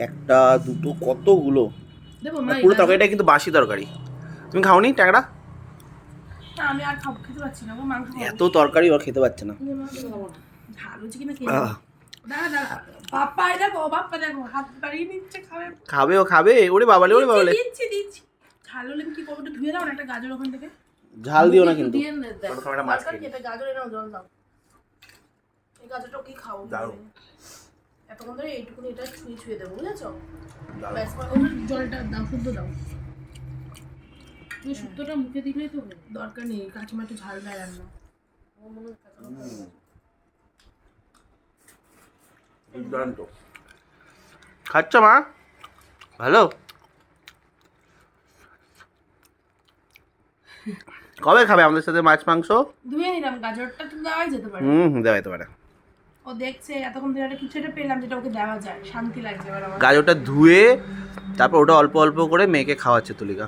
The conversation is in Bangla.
একটা দুটো কতগুলো দেবো আর পুরো তরকারিটা কিন্তু বাসি তরকারি। তুমি খাওনি ট্যাংরা? না আমি আর খাবো, খেতে পারছি না, মাংস এত তরকারি ওর খেতে পারছে না। ঝাল হচ্ছে কিনা খেয়ে দাঁড়া দাঁড়া, বাপ্পা দেখো, বাপ্পা দেখো হাত বাড়িয়ে নিচ্ছে, খাবে খাবে ও খাবে। ওরে বাবালে ওরে বাবালে, দিচ্ছি দিচ্ছি। ঝাল হলে কি করবো, একটু ধুয়ে দাও না একটা গাজর ওখান থেকে। ঝাল দিও না কিন্তু। একটা মাছ খেয়ে এটা গাজর এনে জল দাও, এই গাজরটা কি খাবো এতক্ষণ ধরে এইটুকুনি এটা ছুঁয়ে ছুঁয়ে দেবো, বুঝেছো? ব্যাস জলটা দাও, শুদ্ধ দাও, শুদ্ধটা মুখে দিলেই তো দরকার নেই, কাকিমা একটু ঝাল দেয় রান্না। খাচ্ছ মা? ভালো। কবে খাবে আমাদের সাথে মাছ মাংস? ধুয়ে নিলাম, গাজরটা তো দেওয়াই যেতে পারে। দেওয়া যেতে পারে। ও দেখছে এতক্ষণ ধরে একটা কিছু একটা পেলাম যেটা ওকে দেওয়া যায়, শান্তি লাগছে এবার আমার। গাজরটা ধুয়ে তারপর ওটা অল্প অল্প করে মেয়েকে খাওয়াচ্ছে তুলিকা।